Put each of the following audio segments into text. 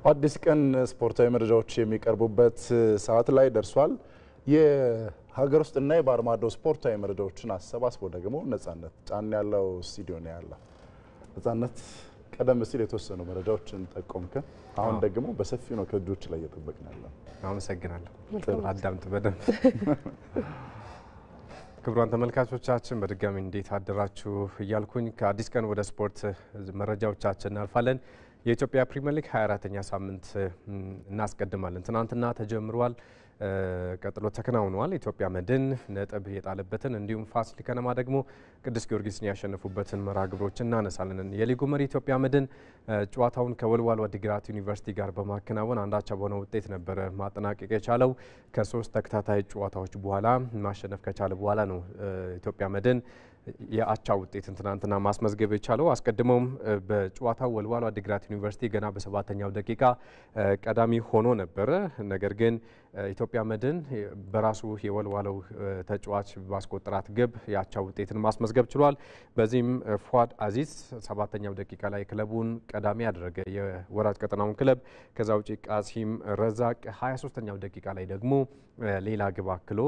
አዲስ ቀን ስፖርታዊ መረጃዎች የሚቀርቡበት ሰዓት ላይ ደርሷል። የሀገር ውስጥና የባህር ማዶ ስፖርታዊ መረጃዎችን አሰባስቦ ደግሞ ነጻነት ጫን ያለው ስቱዲዮ ነው ያለው። ነጻነት ቀደም ሲል የተወሰኑ መረጃዎችን ጠቆምከን፣ አሁን ደግሞ በሰፊው ነው ከእጆች ላይ እየጠበቅን ያለው። አመሰግናለሁ። አዳምጥ በደንብ። ክቡራን ተመልካቾቻችን በድጋሚ እንዴት አደራችሁ እያልኩኝ ከአዲስ ቀን ወደ ስፖርት መረጃዎቻችን እናልፋለን። የኢትዮጵያ ፕሪሚየር ሊግ 24ኛ ሳምንት እናስቀድማለን። ትናንትና ተጀምሯል፣ ቀጥሎ ተከናውኗል። ኢትዮጵያ መድን ነጥብ የጣለበትን እንዲሁም ፋሲል ከነማ ደግሞ ቅዱስ ጊዮርጊስን ያሸነፉበትን መርሃ ግብሮች እናነሳለን። የሊጉ መሪ ኢትዮጵያ መድን ጨዋታውን ከወልዋሎ ዓዲግራት ዩኒቨርሲቲ ጋር በማከናወን አንዳቻ በሆነ ውጤት ነበረ ማጠናቀቅ የቻለው። ከሶስት ተከታታይ ጨዋታዎች በኋላ ማሸነፍ ከቻለ በኋላ ነው ኢትዮጵያ መድን የአቻ ውጤትን ትናንትና ማስመዝገብ የቻለው። አስቀድሞም በጨዋታው ወልዋሎ ዓዲግራት ዩኒቨርሲቲ ገና በሰባተኛው ደቂቃ ቀዳሚ ሆኖ ነበረ። ነገር ግን ኢትዮጵያ መድን በራሱ የወልዋሎው ተጫዋች ባስቆጠራት ግብ የአቻ ውጤትን ማስመዝገብ ችሏል። በዚህም ፏድ አዚዝ ሰባተኛው ደቂቃ ላይ ክለቡን ቀዳሚ ያደረገ የወራጅ ቀጠናውን ክለብ። ከዛ ውጪ ቃሲም ረዛቅ 23ኛው ደቂቃ ላይ ደግሞ ሌላ ግብ አክሎ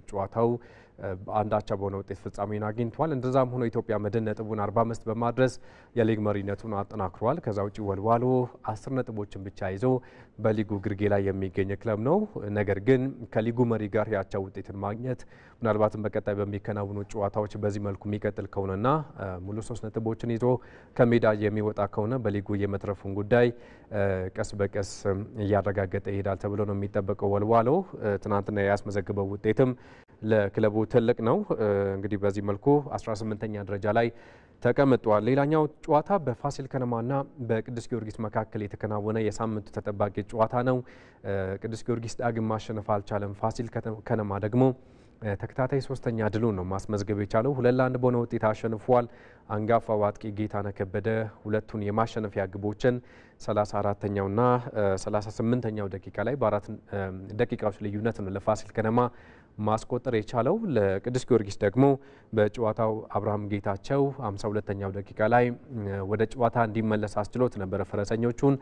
ጨዋታው አንዳቻ በሆነ ውጤት ፍጻሜን አግኝቷል። እንደዛም ሆኖ ኢትዮጵያ መድን ነጥቡን 45 በማድረስ የሊግ መሪነቱን አጠናክሯል። ከዛ ውጪ ወልዋሎ 10 ነጥቦችን ብቻ ይዞ በሊጉ ግርጌ ላይ የሚገኝ ክለብ ነው። ነገር ግን ከሊጉ መሪ ጋር የአቻ ውጤትን ማግኘት ምናልባትም በቀጣይ በሚከናወኑ ጨዋታዎች በዚህ መልኩ የሚቀጥል ከሆነና ሙሉ 3 ነጥቦችን ይዞ ከሜዳ የሚወጣ ከሆነ በሊጉ የመትረፉን ጉዳይ ቀስ በቀስ እያረጋገጠ ይሄዳል ተብሎ ነው የሚጠበቀው። ወልዋሎ ትናንትና ያስመዘገበው ውጤትም ለክለቡ ትልቅ ነው። እንግዲህ በዚህ መልኩ 18ኛ ደረጃ ላይ ተቀምጧል። ሌላኛው ጨዋታ በፋሲል ከነማና በቅዱስ ጊዮርጊስ መካከል የተከናወነ የሳምንቱ ተጠባቂ ጨዋታ ነው። ቅዱስ ጊዮርጊስ ዳግም ማሸነፍ አልቻለም። ፋሲል ከነማ ደግሞ ተከታታይ ሶስተኛ ድሉን ነው ማስመዝገብ የቻለው። 2-1 በሆነ ውጤት አሸንፏል። አንጋፋው አጥቂ ጌታነህ ከበደ ሁለቱን የማሸነፊያ ግቦችን 34ኛውና 38ኛው ደቂቃ ላይ በአራት ደቂቃዎች ልዩነት ነው ለፋሲል ከነማ ማስቆጠር የቻለው። ለቅዱስ ጊዮርጊስ ደግሞ በጨዋታው አብርሃም ጌታቸው 52ኛው ደቂቃ ላይ ወደ ጨዋታ እንዲመለስ አስችሎት ነበረ ፈረሰኞቹን።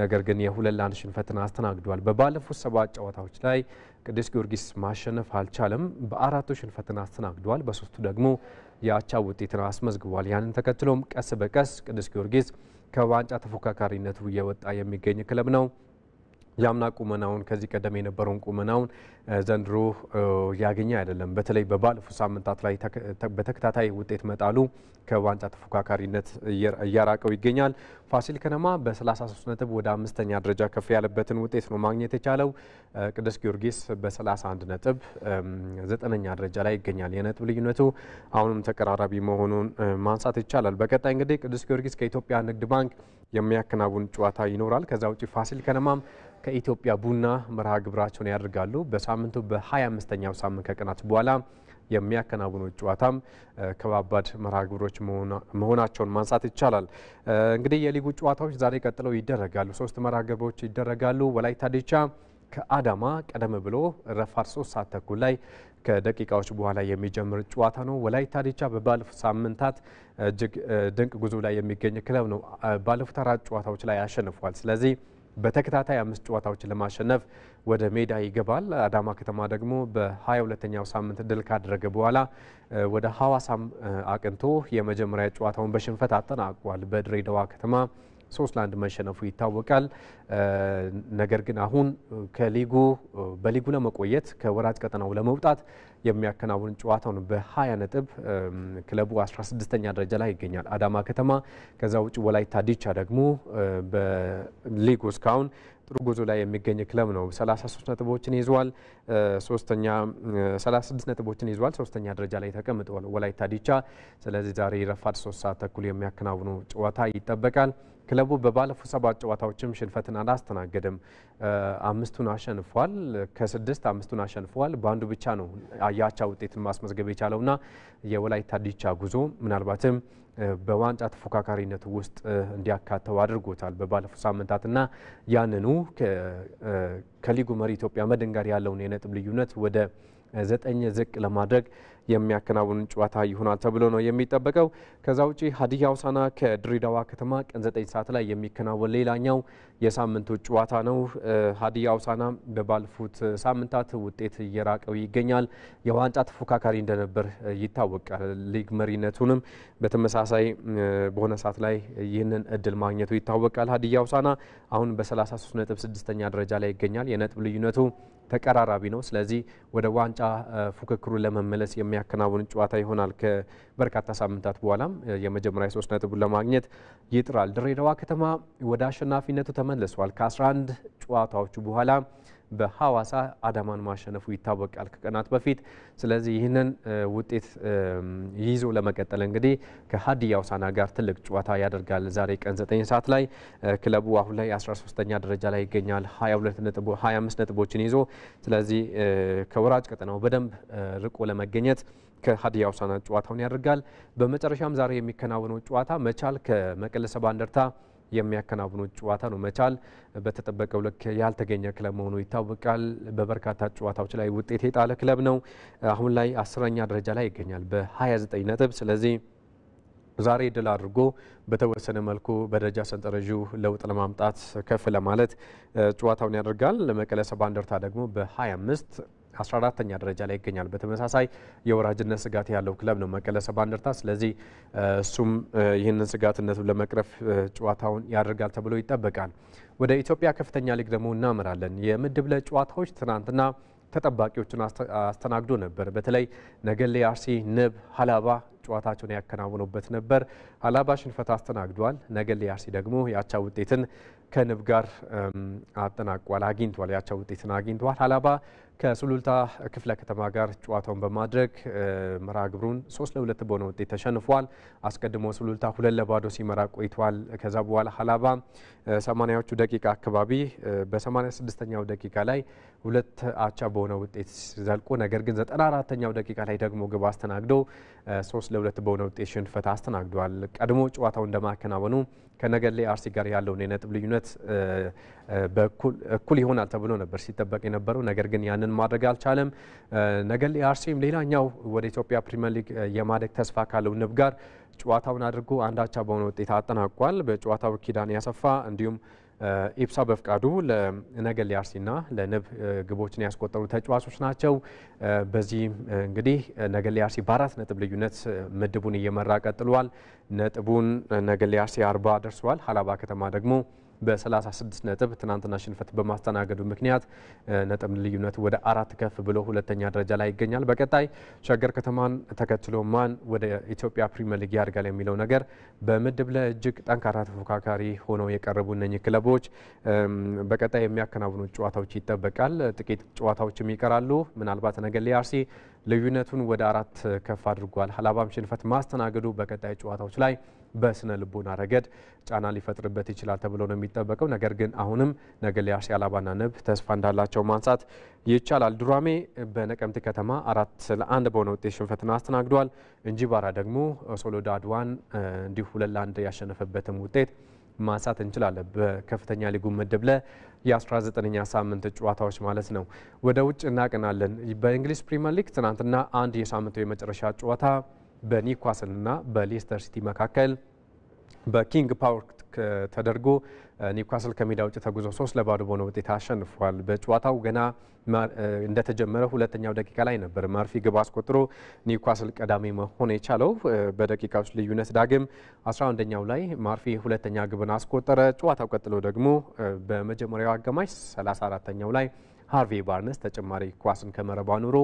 ነገር ግን የ2-1 ሽንፈትን አስተናግዷል። በባለፉት 7 ጨዋታዎች ላይ ቅዱስ ጊዮርጊስ ማሸነፍ አልቻለም። በአራቱ ሽንፈትን አስተናግዷል። በሶስቱ ደግሞ የአቻ ውጤትን አስመዝግቧል። ያንን ተከትሎም ቀስ በቀስ ቅዱስ ጊዮርጊስ ከዋንጫ ተፎካካሪነቱ እየወጣ የሚገኝ ክለብ ነው። ያምና ቁመናውን ከዚህ ቀደም የነበረውን ቁመናውን ዘንድሮ ያገኘ አይደለም። በተለይ በባለፉት ሳምንታት ላይ በተከታታይ ውጤት መጣሉ ከዋንጫ ተፎካካሪነት እያራቀው ይገኛል። ፋሲል ከነማ በ33 ነጥብ ወደ 5ኛ ደረጃ ከፍ ያለበትን ውጤት ነው ማግኘት የቻለው። ቅዱስ ጊዮርጊስ በ31 ነጥብ 9ኛ ደረጃ ላይ ይገኛል። የነጥብ ልዩነቱ አሁንም ተቀራራቢ መሆኑን ማንሳት ይቻላል። በቀጣይ እንግዲህ ቅዱስ ጊዮርጊስ ከኢትዮጵያ ንግድ ባንክ የሚያከናውን ጨዋታ ይኖራል። ከዛ ውጪ ፋሲል ከነማም ከኢትዮጵያ ቡና መርሃ ግብራቸውን ያደርጋሉ። በሳምንቱ በ25ኛው ሳምንት ከቀናት በኋላ የሚያከናውኑት ጨዋታም ከባባድ መርሃ ግብሮች መሆናቸውን ማንሳት ይቻላል። እንግዲህ የሊጉ ጨዋታዎች ዛሬ ቀጥለው ይደረጋሉ። 3 መርሃ ግብሮች ይደረጋሉ። ወላይታ ዲቻ ከአዳማ ቀደም ብሎ ረፋድ 3 ሰዓት ተኩል ላይ ከደቂቃዎች በኋላ የሚጀምር ጨዋታ ነው። ወላይታ ዲቻ በባለፉት ሳምንታት እጅግ ድንቅ ጉዞ ላይ የሚገኝ ክለብ ነው። ባለፉት 4 ጨዋታዎች ላይ አሸንፏል። ስለዚህ በተከታታይ 5 ጨዋታዎችን ለማሸነፍ ወደ ሜዳ ይገባል። አዳማ ከተማ ደግሞ በ22ኛው ሳምንት ድል ካደረገ በኋላ ወደ ሐዋሳም አቅንቶ የመጀመሪያ ጨዋታውን በሽንፈት አጠናቋል። በድሬዳዋ ከተማ 3-1 መሸነፉ ይታወቃል። ነገር ግን አሁን በሊጉ ለመቆየት ከወራጅ ቀጠናው ለመውጣት የሚያከናውን ጨዋታውን በ20 ነጥብ ክለቡ 16ኛ ደረጃ ላይ ይገኛል አዳማ ከተማ። ከዛ ውጭ ወላይታ ዲቻ ደግሞ በሊጉ እስካሁን ጥሩ ጉዞ ላይ የሚገኝ ክለብ ነው። 33 ነጥቦችን ይዟል። 36 ነጥቦችን ይዟል። 3ኛ ደረጃ ላይ ተቀምጧል ወላይታ ዲቻ። ስለዚህ ዛሬ ረፋድ 3 ሰዓት ተኩል የሚያከናውኑ ጨዋታ ይጠበቃል። ክለቡ በባለፉት 7 ጨዋታዎችም ሽንፈትን አላስተናገደም። 5ቱን አሸንፏል። ከ6 5ቱን አሸንፏል። በአንዱ ብቻ ነው የአቻ ውጤትን ማስመዝገብ የቻለውና የወላይታ ዲቻ ጉዞ ምናልባትም በዋንጫ ተፎካካሪነቱ ውስጥ እንዲያካተው አድርጎታል በባለፉት ሳምንታትና ያንኑ ከሊጉ መሪ ኢትዮጵያ መድን ጋር ያለውን የነጥብ ልዩነት ወደ 9 ዝቅ ለማድረግ የሚያከናውን ጨዋታ ይሆናል ተብሎ ነው የሚጠበቀው። ከዛ ውጪ ሀዲያ ሆሳዕና ከድሬዳዋ ከተማ ቀን 9 ሰዓት ላይ የሚከናወን ሌላኛው የሳምንቱ ጨዋታ ነው። ሀዲያ ሆሳዕና በባለፉት ሳምንታት ውጤት እየራቀው ይገኛል። የዋንጫ ተፎካካሪ እንደነበር ይታወቃል። ሊግ መሪነቱንም በተመሳሳይ በሆነ ሰዓት ላይ ይህንን እድል ማግኘቱ ይታወቃል። ሀዲያ ሆሳዕና አሁን በ33 ነጥብ 6ኛ ደረጃ ላይ ይገኛል። የነጥብ ልዩነቱ ተቀራራቢ ነው። ስለዚህ ወደ ዋንጫ ፉክክሩ ለመመለስ የሚያከናውን ጨዋታ ይሆናል። ከበርካታ ሳምንታት በኋላም የመጀመሪያ 3 ነጥቡን ለማግኘት ይጥራል። ድሬዳዋ ከተማ ወደ አሸናፊነቱ ተመልሷል። ከ11 ጨዋታዎቹ በኋላ በሐዋሳ አዳማን ማሸነፉ ይታወቃል ከቀናት በፊት። ስለዚህ ይህንን ውጤት ይዞ ለመቀጠል እንግዲህ ከሀዲያ ሆሳዕና ጋር ትልቅ ጨዋታ ያደርጋል ዛሬ ቀን 9 ሰዓት ላይ። ክለቡ አሁን ላይ 13ኛ ደረጃ ላይ ይገኛል 25 ነጥቦችን ይዞ። ስለዚህ ከወራጅ ቀጠናው በደንብ ርቆ ለመገኘት ከሀዲያ ሆሳዕና ጨዋታውን ያደርጋል። በመጨረሻም ዛሬ የሚከናወነው ጨዋታ መቻል ከመቀለ ሰባ እንደርታ የሚያከናውኑት ጨዋታ ነው። መቻል በተጠበቀው ልክ ያልተገኘ ክለብ መሆኑ ይታወቃል። በበርካታ ጨዋታዎች ላይ ውጤት የጣለ ክለብ ነው። አሁን ላይ 10ኛ ደረጃ ላይ ይገኛል በ29 ነጥብ። ስለዚህ ዛሬ ድል አድርጎ በተወሰነ መልኩ በደረጃ ሰንጠረዡ ለውጥ ለማምጣት ከፍ ለማለት ጨዋታውን ያደርጋል። ለመቀለ ሰባ እንደርታ ደግሞ በ25 14ኛ ደረጃ ላይ ይገኛል። በተመሳሳይ የወራጅነት ስጋት ያለው ክለብ ነው መቀለ ሰባ እንደርታ። ስለዚህ እሱም ይህንን ስጋትነቱን ለመቅረፍ ጨዋታውን ያደርጋል ተብሎ ይጠበቃል። ወደ ኢትዮጵያ ከፍተኛ ሊግ ደግሞ እናመራለን። የምድብ ለ ጨዋታዎች ትናንትና ተጠባቂዎችን አስተናግዶ ነበር። በተለይ ነገሌ አርሲ፣ ንብ፣ ሀላባ ጨዋታቸውን ያከናውኑበት ነበር። ሀላባ ሽንፈት አስተናግዷል። ነገሌ አርሲ ደግሞ ያቻ ውጤትን ከንብ ጋር አግኝቷል። ያቻ ውጤትን አግኝቷል። ሀላባ ከሱሉልታ ክፍለ ከተማ ጋር ጨዋታውን በማድረግ መርሃ ግብሩን 3-2 በሆነ ውጤት ተሸንፏል። አስቀድሞ ሱሉልታ 2-0 ሲመራ ቆይቷል። ከዛ በኋላ ሀላባ 80ዎቹ ደቂቃ አካባቢ በ86ኛው ደቂቃ ላይ 2 አቻ በሆነ ውጤት ዘልቆ ነገር ግን 94ኛው ደቂቃ ላይ ደግሞ ግብ አስተናግዶ 3-2 በሆነ ውጤት ሽንፈት አስተናግዷል። ቀድሞ ጨዋታው እንደማከናወኑ ከነገሌ አርሲ ጋር ያለውን የነጥብ ልዩነት እኩል ይሆናል ተብሎ ነበር ሲጠበቅ የነበረው። ነገር ግን ያንን ማድረግ አልቻለም። ነገሌ አርሲም ሌላኛው ወደ ኢትዮጵያ ፕሪሚየር ሊግ የማደግ ተስፋ ካለው ንብ ጋር ጨዋታውን አድርጎ አንዳቻ በሆነ ውጤት አጠናቋል። በጨዋታው ኪዳን ያሰፋ እንዲሁም ኢብሳ በፍቃዱ ለነገሌ አርሲና ለንብ ግቦችን ያስቆጠሩ ተጫዋቾች ናቸው። በዚህም እንግዲህ ነገሌ አርሲ በ4 ነጥብ ልዩነት ምድቡን እየመራ ቀጥሏል። ነጥቡን ነገሌ አርሲ 40 ደርሷል። ሀላባ ከተማ ደግሞ በ36 ነጥብ ትናንትና ሽንፈት በማስተናገዱ ምክንያት ነጥብ ልዩነቱ ወደ 4 ከፍ ብሎ ሁለተኛ ደረጃ ላይ ይገኛል። በቀጣይ ሸገር ከተማን ተከትሎ ማን ወደ ኢትዮጵያ ፕሪሚየር ሊግ ያድጋል የሚለው ነገር በምድብ ላይ እጅግ ጠንካራ ተፎካካሪ ሆነው የቀረቡ እነኚህ ክለቦች በቀጣይ የሚያከናውኑት ጨዋታዎች ይጠበቃል። ጥቂት ጨዋታዎችም ይቀራሉ። ምናልባት ነገሌ አርሲ ልዩነቱን ወደ 4 ከፍ አድርጓል። ሀላባም ሽንፈት ማስተናገዱ በቀጣይ ጨዋታዎች ላይ በስነ ልቦና ረገድ ጫና ሊፈጥርበት ይችላል ተብሎ ነው የሚጠበቀው። ነገር ግን አሁንም ነገሌ አርሲ፣ ሀላባና ንብ ተስፋ እንዳላቸው ማንሳት ይቻላል። ዱራሜ በነቀምት ከተማ 4-1 በሆነ ውጤት ሽንፈትን አስተናግዷል። እንጂባራ ደግሞ ሶሎዳ አድዋን እንዲሁ 2-1 ያሸነፈበትም ውጤት ማንሳት እንችላለን። በከፍተኛ ሊጉ ምድብ ለ የ19ኛ ሳምንት ጨዋታዎች ማለት ነው። ወደ ውጭ እናቀናለን። በእንግሊዝ ፕሪሚየር ሊግ ትናንትና አንድ የሳምንቱ የመጨረሻ ጨዋታ በኒውካስልና በሌስተር ሲቲ መካከል በኪንግ ፓወር ተደርጎ ኒውካስል ከሜዳ ውጭ ተጉዞ 3-0 በሆነ ውጤት አሸንፏል። በጨዋታው ገና እንደተጀመረ ሁለተኛው ደቂቃ ላይ ነበር መርፊ ግብ አስቆጥሮ ኒውካስል ቀዳሚ መሆን የቻለው። በደቂቃዎች ልዩነት ዳግም 11ኛው ላይ ማርፊ ሁለተኛ ግብን አስቆጠረ። ጨዋታው ቀጥሎ ደግሞ በመጀመሪያው አጋማሽ 34ኛው ላይ ሃርቪ ባርነስ ተጨማሪ ኳስን ከመረብ አኑሮ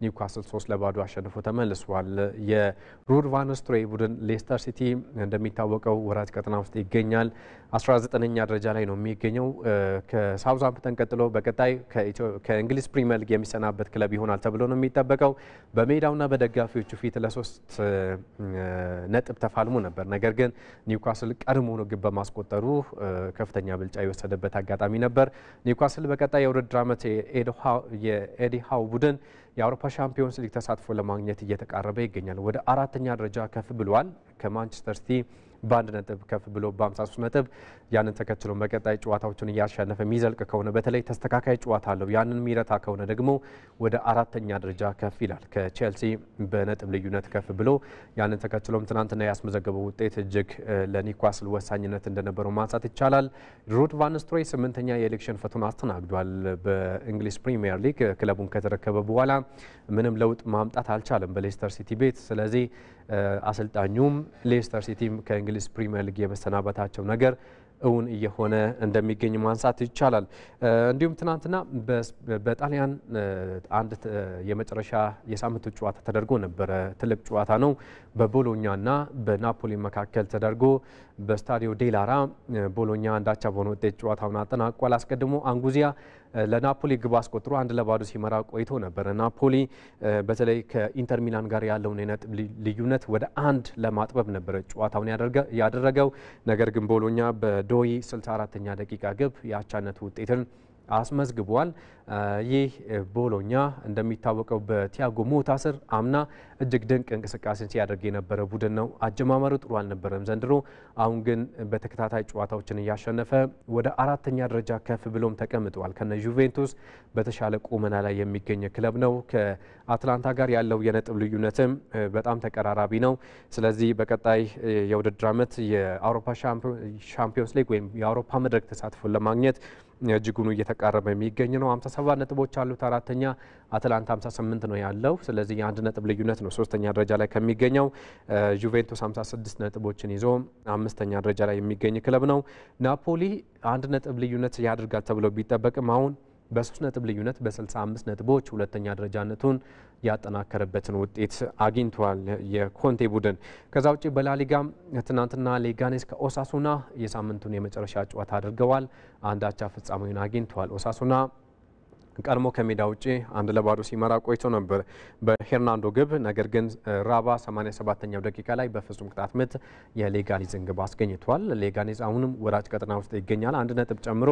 ኒውካስል 3-0 አሸንፎ ተመልሷል። የሩድ ቫን ኒስተልሮይ ቡድን ሌስተር ሲቲ እንደሚታወቀው ወራጅ ቀጠና ውስጥ ይገኛል። 19ኛ ደረጃ ላይ ነው የሚገኘው። ከሳውዝሃምፕተን ቀጥሎ በቀጣይ ከእንግሊዝ ፕሪሚየር ሊግ የሚሰናበት ክለብ ይሆናል ተብሎ ነው የሚጠበቀው። በሜዳውና በደጋፊዎቹ ፊት ለ3 ነጥብ ተፋልሞ ነበር። ነገር ግን ኒውካስል ቀድሞ ነው ግብ በማስቆጠሩ ከፍተኛ ብልጫ የወሰደበት አጋጣሚ ነበር። ኒውካስል በቀጣይ የውድድር ዓመት የኤዲ ሃው ቡድን የአውሮፓ ሻምፒዮንስ ሊግ ተሳትፎ ለማግኘት እየተቃረበ ይገኛል። ወደ 4ኛ ደረጃ ከፍ ብሏል። ከማንቸስተር ሲቲ በአንድ ነጥብ ከፍ ብሎ በ53 ነጥብ ያንን ተከትሎ በቀጣይ ጨዋታዎችን እያሸነፈ የሚዘልቅ ከሆነ በተለይ ተስተካካይ ጨዋታ አለው ያንን የሚረታ ከሆነ ደግሞ ወደ አራተኛ ደረጃ ከፍ ይላል ከቼልሲ በነጥብ ልዩነት ከፍ ብሎ ያንን ተከትሎም ትናንትና ያስመዘገበው ውጤት እጅግ ለኒውካስል ወሳኝነት እንደነበረው ማንሳት ይቻላል። ሩድ ቫን ኒስተልሮይ 8ኛ የሊግ ሽንፈቱን አስተናግዷል። በእንግሊዝ ፕሪሚየር ሊግ ክለቡን ከተረከበ በኋላ ምንም ለውጥ ማምጣት አልቻለም በሌስተር ሲቲ ቤት። ስለዚህ አሰልጣኙም ሌስተር ሲቲም ከእንግሊዝ ፕሪሚየር ሊግ የመሰናበታቸው ነገር እውን እየሆነ እንደሚገኝ ማንሳት ይቻላል። እንዲሁም ትናንትና በጣሊያን አንድ የመጨረሻ የሳምንቱ ጨዋታ ተደርጎ ነበረ። ትልቅ ጨዋታ ነው። በቦሎኛና በናፖሊ መካከል ተደርጎ በስታዲዮ ዴላራ ቦሎኛ አንዳቻ በሆነ ውጤት ጨዋታውን አጠናቋል። አስቀድሞ አንጉዚያ ለናፖሊ ግብ አስቆጥሮ 1-2 ሲመራ ቆይቶ ነበር። ናፖሊ በተለይ ከኢንተር ሚላን ጋር ያለውን የነጥብ ልዩነት ወደ 1 ለማጥበብ ነበር ጨዋታውን ያደረገው። ነገር ግን ቦሎኛ በዶይ 64ኛ ደቂቃ ግብ የአቻነት ውጤትን አስመዝግቧል። ይህ ቦሎኛ እንደሚታወቀው በቲያጎ ሞታ ስር አምና እጅግ ድንቅ እንቅስቃሴን ሲያደርግ የነበረ ቡድን ነው። አጀማመሩ ጥሩ አልነበረም ዘንድሮ። አሁን ግን በተከታታይ ጨዋታዎችን እያሸነፈ ወደ አራተኛ ደረጃ ከፍ ብሎም ተቀምጧል። ከነ ዩቬንቱስ በተሻለ ቁመና ላይ የሚገኝ ክለብ ነው። ከአትላንታ ጋር ያለው የነጥብ ልዩነትም በጣም ተቀራራቢ ነው። ስለዚህ በቀጣይ የውድድር ዓመት የአውሮፓ ሻምፒዮንስ ሊግ ወይም የአውሮፓ መድረክ ተሳትፎን ለማግኘት እጅጉኑ እየተቃረበ የሚገኝ ነው። 57 ነጥቦች አሉት። አራተኛ አትላንታ 58 ነው ያለው። ስለዚህ የአንድ ነጥብ ልዩነት ነው ሶስተኛ ደረጃ ላይ ከሚገኘው። ዩቬንቱስ 56 ነጥቦችን ይዞ አምስተኛ ደረጃ ላይ የሚገኝ ክለብ ነው። ናፖሊ አንድ ነጥብ ልዩነት ያደርጋል ተብሎ ቢጠበቅም አሁን በ3 ነጥብ ልዩነት በ65 ነጥቦች ሁለተኛ ደረጃነቱን ያጠናከረበትን ውጤት አግኝቷል የኮንቴ ቡድን። ከዛ ውጪ በላሊጋ ትናንትና ሌጋኔስ ከኦሳሱና የሳምንቱን የመጨረሻ ጨዋታ አድርገዋል። አንዳቻ ፍጻሜውን አግኝተዋል። ኦሳሱና ቀድሞ ከሜዳ ውጪ 1-2 ሲመራ ቆይቶ ነበር በሄርናንዶ ግብ። ነገር ግን ራባ 87ኛው ደቂቃ ላይ በፍጹም ቅጣት ምት የሌጋኔዝን ግብ አስገኝቷል። ሌጋኔዝ አሁንም ወራጅ ቀጠና ውስጥ ይገኛል። 1 ነጥብ ጨምሮ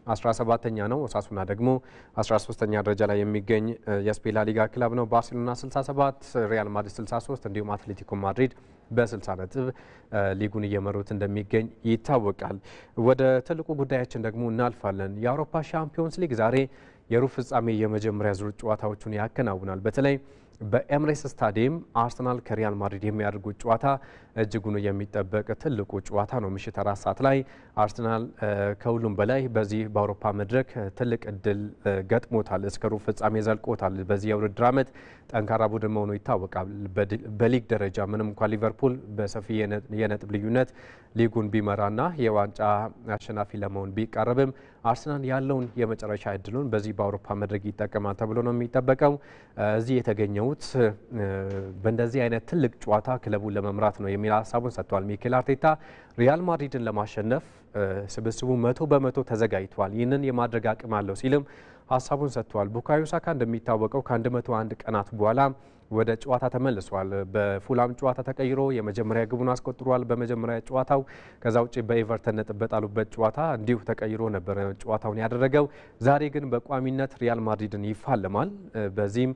17ኛ ነው። ኦሳሱና ደግሞ 13ኛ ደረጃ ላይ የሚገኝ የስፔን ላሊጋ ክለብ ነው። ባርሴሎና 67፣ ሪያል ማድሪድ 63 እንዲሁም አትሌቲኮ ማድሪድ በ60 ነጥብ ሊጉን እየመሩት እንደሚገኝ ይታወቃል። ወደ ትልቁ ጉዳያችን ደግሞ እናልፋለን። የአውሮፓ ሻምፒዮንስ ሊግ ዛሬ የሩብ ፍጻሜ የመጀመሪያ ዙር ጨዋታዎቹን ያከናውናል። በተለይ በኤምሬትስ ስታዲየም አርሰናል ከሪያል ማድሪድ የሚያደርጉት ጨዋታ እጅጉን የሚጠበቅ ትልቁ ጨዋታ ነው። ምሽት 4 ሰዓት ላይ አርሰናል ከሁሉም በላይ በዚህ በአውሮፓ መድረክ ትልቅ እድል ገጥሞታል። እስከ ሩብ ፍጻሜ ዘልቆታል። በዚህ የውድድር ዓመት ጠንካራ ቡድን መሆኑ ይታወቃል። በሊግ ደረጃ ምንም እንኳን ሊቨርፑል በሰፊ የነጥብ ልዩነት ሊጉን ቢመራና የዋንጫ አሸናፊ ለመሆን ቢቃረብም አርሰናል ያለውን የመጨረሻ እድሉን በዚህ በአውሮፓ መድረክ ይጠቀማል ተብሎ ነው የሚጠበቀው። እዚህ የተገኘውት በእንደዚህ አይነት ትልቅ ጨዋታ ክለቡን ለመምራት ነው የሚል ሀሳቡን ሰጥቷል። ሚኬል አርቴታ ሪያል ማድሪድን ለማሸነፍ ስብስቡ 100% ተዘጋጅቷል፣ ይህንን የማድረግ አቅም አለው ሲልም ሀሳቡን ሰጥቷል። ቡካዮ ሳካ እንደሚታወቀው ከ101 ቀናት በኋላ ወደ ጨዋታ ተመልሷል። በፉላም ጨዋታ ተቀይሮ የመጀመሪያ ግቡን አስቆጥሯል በመጀመሪያ ጨዋታው። ከዛ ውጪ በኤቨርተን ነጥብ በጣሉበት ጨዋታ እንዲሁ ተቀይሮ ነበር ጨዋታውን ያደረገው። ዛሬ ግን በቋሚነት ሪያል ማድሪድን ይፋለማል። በዚህም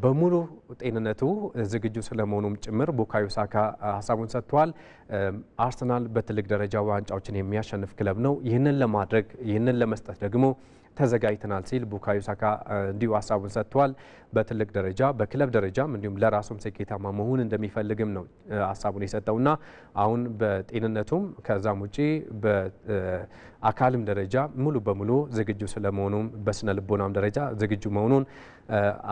በሙሉ ጤንነቱ ዝግጁ ስለመሆኑም ጭምር ቡካዮ ሳካ ሀሳቡን ሰጥቷል። አርሰናል በትልቅ ደረጃ ዋንጫዎችን የሚያሸንፍ ክለብ ነው። ይህንን ለማድረግ ይህንን ለመስጠት ደግሞ ተዘጋጅተናል ሲል ቡካዮ ሳካ እንዲሁ ሀሳቡን ሰጥቷል። በትልቅ ደረጃ በክለብ ደረጃም እንዲሁም ለራሱም ስኬታማ መሆን እንደሚፈልግም ነው ሀሳቡን የሰጠውና አሁን በጤንነቱም ከዛም ውጪ በአካልም ደረጃ ሙሉ በሙሉ ዝግጁ ስለመሆኑም በስነ ልቦናም ደረጃ ዝግጁ መሆኑን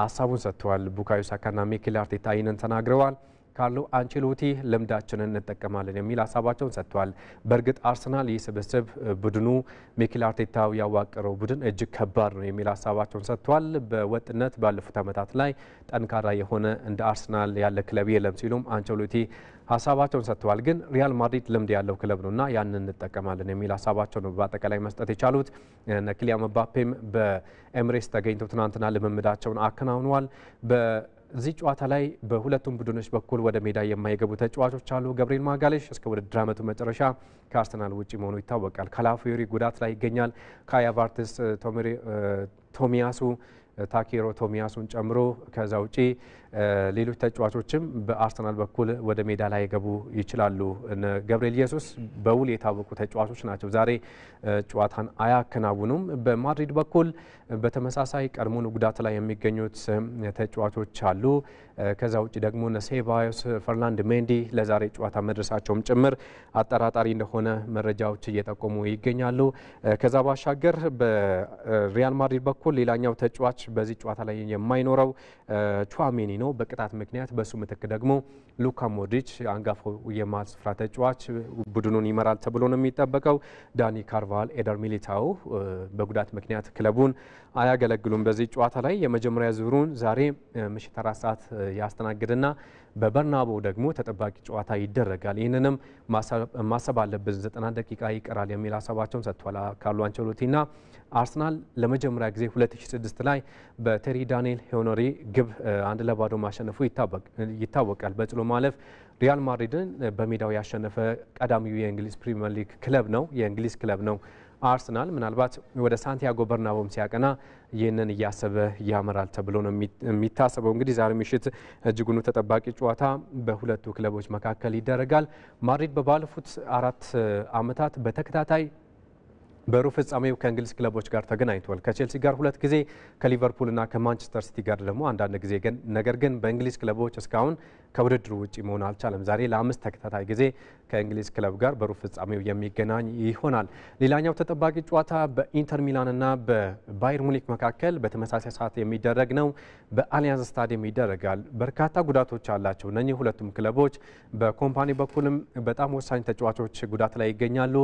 ሀሳቡን ሰጥተዋል። ቡካዮ ሳካና ሚኬል አርቴታ ይህንን ተናግረዋል። ካርሎ አንቸሎቲ ልምዳችንን እንጠቀማለን የሚል ሀሳባቸውን ሰጥተዋል። በእርግጥ አርሰናል ይህ ስብስብ ቡድኑ ሚኬል አርቴታው ያዋቀረው ቡድን እጅግ ከባድ ነው የሚል ሀሳባቸውን ሰጥተዋል። በወጥነት ባለፉት ዓመታት ላይ ጠንካራ የሆነ እንደ አርሰናል ያለ ክለብ የለም ሲሉም አንቸሎቲ ሀሳባቸውን ሰጥተዋል። ግን ሪያል ማድሪድ ልምድ ያለው ክለብ ነውና ያንን እንጠቀማለን የሚል ሀሳባቸው ነው በአጠቃላይ መስጠት የቻሉት። ኪሊያን ምባፔም በኤምሬትስ ተገኝተው ትናንትና ልምምዳቸውን አከናውነዋል። በዚህ ጨዋታ ላይ በሁለቱም ቡድኖች በኩል ወደ ሜዳ የማይገቡ ተጫዋቾች አሉ። ገብርኤል ማጋሌሽ እስከ ውድድር ዓመቱ መጨረሻ ከአርሰናል ውጪ መሆኑ ይታወቃል። ካላፊዮሪ ጉዳት ላይ ይገኛል። ካይ ሃቨርትዝ፣ ቶሚያሱ ታኬሮ ቶሚያሱን ጨምሮ ከዛ ውጪ ሌሎች ተጫዋቾችም በአርሰናል በኩል ወደ ሜዳ ላይ ገቡ ይችላሉ። ገብርኤል ኢየሱስ በውል የታወቁ ተጫዋቾች ናቸው። ዛሬ ጨዋታን አያከናውኑም። በማድሪድ በኩል በተመሳሳይ ቀድሞውኑ ጉዳት ላይ የሚገኙት ተጫዋቾች አሉ። ከዛ ውጭ ደግሞ ሴባዮስ፣ ፈርናንድ ሜንዲ ለዛሬ ጨዋታ መድረሳቸውም ጭምር አጠራጣሪ እንደሆነ መረጃዎች እየጠቆሙ ይገኛሉ። ከዛ ባሻገር በሪያል ማድሪድ በኩል ሌላኛው ተጫዋች በዚህ ጨዋታ ላይ የማይኖረው ቹዋሜኒ ነው። በቅጣት ምክንያት በሱ ምትክ ደግሞ ሉካ ሞድሪች አንጋፋው የመሃል ስፍራ ተጫዋች ቡድኑን ይመራል ተብሎ ነው የሚጠበቀው። ዳኒ ካርቫል፣ ኤደር ሚሊታው በጉዳት ምክንያት ክለቡን አያገለግሉም። በዚህ ጨዋታ ላይ የመጀመሪያ ዙሩን ዛሬ ምሽት 4 ሰዓት ያስተናግድና በበርናቦ ደግሞ ተጠባቂ ጨዋታ ይደረጋል። ይህንንም ማሰብ አለብን፣ 90 ደቂቃ ይቀራል የሚል ሀሳባቸውን ሰጥቷል ካርሎ አንቸሎቲና አርሰናል ለመጀመሪያ ጊዜ 2006 ላይ በቴሪ ዳንኤል ሄንሪ ግብ 1-0 ማሸነፉ ይታወቃል። በጥሎ ማለፍ ሪያል ማድሪድን በሜዳው ያሸነፈ ቀዳሚው የእንግሊዝ ፕሪሚየር ሊግ ክለብ ነው የእንግሊዝ ክለብ ነው አርሰናል። ምናልባት ወደ ሳንቲያጎ በርናቦም ሲያቀና ይህንን እያሰበ ያመራል ተብሎ ነው የሚታሰበው። እንግዲህ ዛሬ ምሽት እጅጉኑ ተጠባቂ ጨዋታ በሁለቱ ክለቦች መካከል ይደረጋል። ማድሪድ በባለፉት 4 ዓመታት በተከታታይ በሩብ ፍጻሜው ከእንግሊዝ ክለቦች ጋር ተገናኝቷል። ከቼልሲ ጋር 2 ጊዜ፣ ከሊቨርፑልና ከማንቸስተር ሲቲ ጋር ደግሞ አንዳንድ ጊዜ። ነገር ግን በእንግሊዝ ክለቦች እስካሁን ከውድድሩ ውጪ መሆን አልቻለም። ዛሬ ለ5 ተከታታይ ጊዜ ከእንግሊዝ ክለብ ጋር በሩብ ፍጻሜው የሚገናኝ ይሆናል። ሌላኛው ተጠባቂ ጨዋታ በኢንተር ሚላንና በባየር ሙኒክ መካከል በተመሳሳይ ሰዓት የሚደረግ ነው። በአሊያንዝ ስታዲየም ይደረጋል። በርካታ ጉዳቶች አላቸው እነኚህ ሁለቱም ክለቦች። በኮምፓኒ በኩልም በጣም ወሳኝ ተጫዋቾች ጉዳት ላይ ይገኛሉ።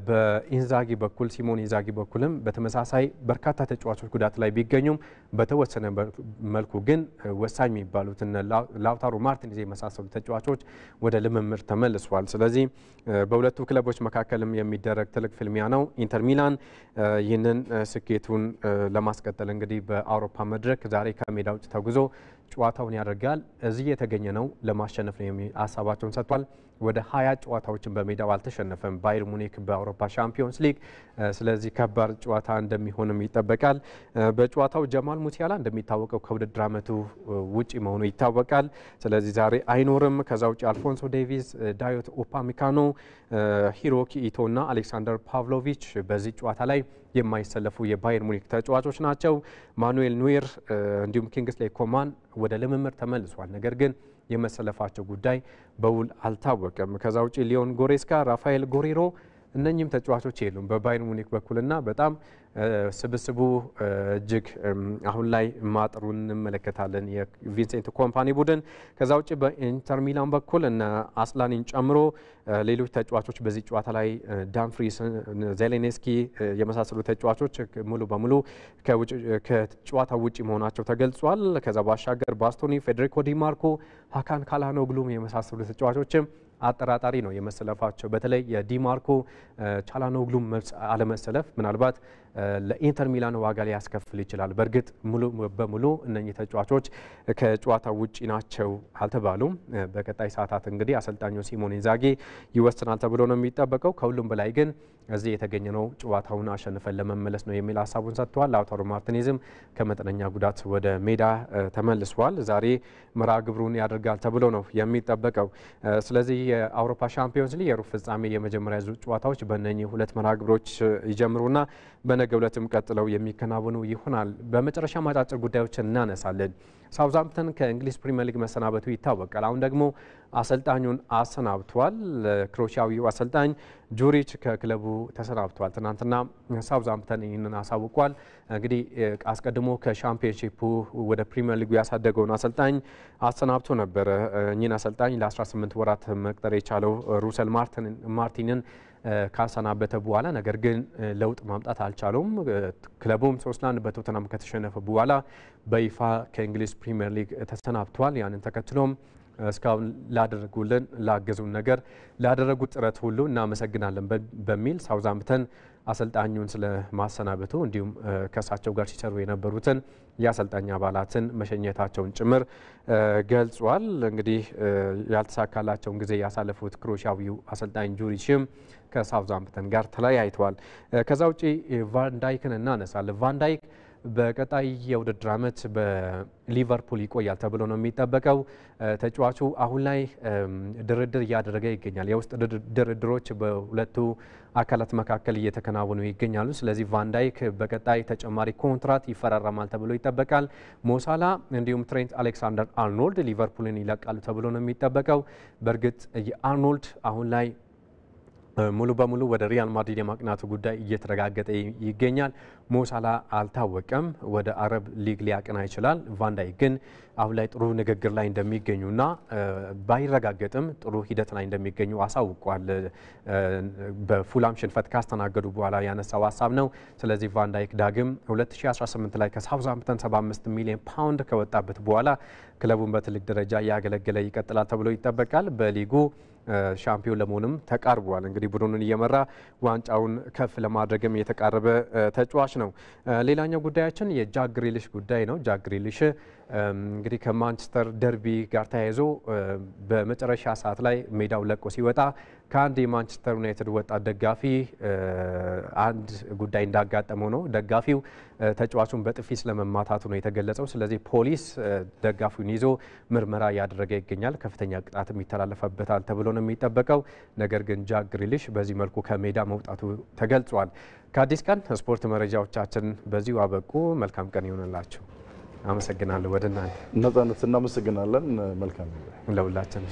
በኢንዛጊ በኩል ሲሞን ኢንዛጊ በኩልም በተመሳሳይ በርካታ ተጫዋቾች ጉዳት ላይ ቢገኙም በተወሰነ መልኩ ግን ወሳኝ የሚባሉት ላውታሮ ማርቲኔዝ የመሳሰሉ ተጫዋቾች ወደ ልምምድ ተመልሷል። ስለዚህ በሁለቱ ክለቦች መካከልም የሚደረግ ትልቅ ፍልሚያ ነው። ኢንተር ሚላን ይህንን ስኬቱን ለማስቀጠል እንግዲህ በአውሮፓ መድረክ ዛሬ ከሜዳ ውጭ ተጉዞ ጨዋታውን ያደርጋል። እዚህ የተገኘ ነው ለማሸነፍ ነው የሚል ሀሳባቸውን ሰጥቷል። ወደ 20 ጨዋታዎችን በሜዳው አልተሸነፈም ባየር ሙኒክ በአውሮፓ ሻምፒዮንስ ሊግ። ስለዚህ ከባድ ጨዋታ እንደሚሆንም ይጠበቃል። በጨዋታው ጀማል ሙሲያላ እንደሚታወቀው ከውድድር ዓመቱ ውጪ መሆኑ ይታወቃል። ስለዚህ ዛሬ አይኖርም። ከዛ ውጪ አልፎንሶ ዴቪስ፣ ዳዮት ኡፓሚካኖ፣ ሂሮኪ ኢቶና አሌክሳንደር ፓቭሎቪች በዚህ ጨዋታ ላይ የማይሰለፉ የባየር ሙኒክ ተጫዋቾች ናቸው። ማኑኤል ኑዌር እንዲሁም ኪንግስሌይ ኮማን ወደ ልምምድ ተመልሷል። ነገር ግን የመሰለፋቸው ጉዳይ በውል አልታወቀም። ከዛ ውጪ ሊዮን ጎሬስካ፣ ራፋኤል ጎሬሮ እነኚህም ተጫዋቾች የሉም በባየር ሙኒክ በኩልና በጣም ስብስቡ እጅግ አሁን ላይ ማጥሩን እንመለከታለን የቪንሴንት ኮምፓኒ ቡድን። ከዛ ውጪ በኢንተር ሚላን በኩል እና አስላኒን ጨምሮ ሌሎች ተጫዋቾች በዚህ ጨዋታ ላይ ዳምፍሪስ፣ ዜሌንስኪ የመሳሰሉ ተጫዋቾች ሙሉ በሙሉ ከጨዋታው ውጪ መሆናቸው ተገልጿል። ከዛ ባሻገር ባስቶኒ፣ ፌዴሪኮ ዲማርኮ፣ ሃካን ካላኖግሉም የመሳሰሉ ተጫዋቾችም አጠራጣሪ ነው የመሰለፋቸው። በተለይ የዲማርኮ ቻላኖግሉ አለመሰለፍ ምናልባት ለኢንተር ሚላን ዋጋ ሊያስከፍል ይችላል። በእርግጥ ሙሉ በሙሉ እነኚህ ተጫዋቾች ከጨዋታው ውጪ ናቸው አልተባሉም። በቀጣይ ሰዓታት እንግዲህ አሰልጣኙ ሲሞኔ ኢንዛጊ ይወስናል ተብሎ ነው የሚጠበቀው። ከሁሉም በላይ ግን እዚህ የተገኘ ነው ጨዋታውን አሸንፈን ለመመለስ ነው የሚል ሀሳቡን ሰጥቷል። ላውታሮ ማርቲኔዝም ከመጠነኛ ጉዳት ወደ ሜዳ ተመልሷል። ዛሬ መርሃ ግብሩን ያደርጋል ተብሎ ነው የሚጠበቀው። ስለዚህ የአውሮፓ ሻምፒዮንስ ሊግ የሩብ ፍጻሜ የመጀመሪያ ዙር ጨዋታዎች በእነኚህ 2 መርሃ ግብሮች ይጀምሩና በነገው ዕለትም ቀጥለው የሚከናወኑ ይሆናል። በመጨረሻ አጫጭር ጉዳዮችን እናነሳለን። ሳውዛምፕተን ከእንግሊዝ ፕሪሚየር ሊግ መሰናበቱ ይታወቃል። አሁን ደግሞ አሰልጣኙን አሰናብቷል። ክሮኤሺያዊው አሰልጣኝ ጁሪች ከክለቡ ተሰናብቷል። ትናንትና ሳውዛምፕተን ይህንን አሳውቋል። እንግዲህ አስቀድሞ ከሻምፒዮንሺፑ ወደ ፕሪሚየር ሊጉ ያሳደገውን አሰልጣኝ አሰናብቶ ነበረ። እኚህን አሰልጣኝ ለ18 ወራት መቅጠር የቻለው ሩሰል ማርቲንን ካሰናበተ በኋላ ነገር ግን ለውጥ ማምጣት አልቻሉም። ክለቡም 3-1 በቶተናም ከተሸነፈ በኋላ በይፋ ከእንግሊዝ ፕሪሚየር ሊግ ተሰናብቷል። ያንን ተከትሎም እስካሁን ላደረጉልን ላገዙን ነገር ላደረጉት ጥረት ሁሉ እናመሰግናለን በሚል ሳውዛምፕተን አሰልጣኙን ስለ ማሰናበቱ እንዲሁም ከእሳቸው ጋር ሲሰሩ የነበሩትን የአሰልጣኝ አባላትን መሸኘታቸውን ጭምር ገልጿል። እንግዲህ ያልተሳካላቸውን ጊዜ ያሳለፉት ክሮኤሺያዊው አሰልጣኝ ጁሪችም ከሳውዛምፕተን ጋር ተለያይተዋል። ከዛ ውጪ ቫን ዳይክን እናነሳለን። ቫን ዳይክ በቀጣይ የውድድር ዓመት በሊቨርፑል ይቆያል ተብሎ ነው የሚጠበቀው። ተጫዋቹ አሁን ላይ ድርድር እያደረገ ይገኛል። የውስጥ ድርድሮች በሁለቱ አካላት መካከል እየተከናወኑ ይገኛሉ። ስለዚህ ቫን ዳይክ በቀጣይ ተጨማሪ ኮንትራት ይፈራረማል ተብሎ ይጠበቃል። ሞሳላ እንዲሁም ትሬንት አሌክሳንደር አርኖልድ ሊቨርፑልን ይለቃሉ ተብሎ ነው የሚጠበቀው። በእርግጥ የአርኖልድ አሁን ላይ ሙሉ በሙሉ ወደ ሪያል ማድሪድ የማቅናቱ ጉዳይ እየተረጋገጠ ይገኛል። ሞሳላ አልታወቀም፣ ወደ አረብ ሊግ ሊያቀና ይችላል። ቫን ዳይክ ግን አሁን ላይ ጥሩ ንግግር ላይ እንደሚገኙና ባይረጋገጥም ጥሩ ሂደት ላይ እንደሚገኙ አሳውቋል። በፉላም ሽንፈት ካስተናገዱ በኋላ ያነሳው ሀሳብ ነው። ስለዚህ ቫን ዳይክ ዳግም 2018 ላይ ከሳውዝሃምፕተን 75 ሚሊዮን ፓውንድ ከወጣበት በኋላ ክለቡን በትልቅ ደረጃ ያገለገለ ይቀጥላል ተብሎ ይጠበቃል። በሊጉ ሻምፒዮን ለመሆንም ተቃርቧል። እንግዲህ ቡድኑን እየመራ ዋንጫውን ከፍ ለማድረግም የተቃረበ ተጫዋች ነው። ሌላኛው ጉዳያችን የጃክ ግሪሊሽ ጉዳይ ነው። ጃክ ግሪሊሽ እንግዲህ ከማንቸስተር ደርቢ ጋር ተያይዞ በመጨረሻ ሰዓት ላይ ሜዳው ለቆ ሲወጣ ከአንድ የማንቸስተር ዩናይትድ ወጣት ደጋፊ አንድ ጉዳይ እንዳጋጠመው ነው። ደጋፊው ተጫዋቹን በጥፊ ስለመማታቱ ነው የተገለጸው። ስለዚህ ፖሊስ ደጋፊውን ይዞ ምርመራ እያደረገ ይገኛል። ከፍተኛ ቅጣትም ይተላለፈበታል ተብሎ ነው የሚጠበቀው። ነገር ግን ጃክ ግሪሊሽ በዚህ መልኩ ከሜዳ መውጣቱ ተገልጿል። ከአዲስ ቀን ስፖርት መረጃዎቻችን በዚሁ አበቁ። መልካም ቀን ይሆንላችሁ። አመሰግናለሁ። ወደ እናንተ ነጻነት እናመሰግናለን። መልካም ለሁላችን።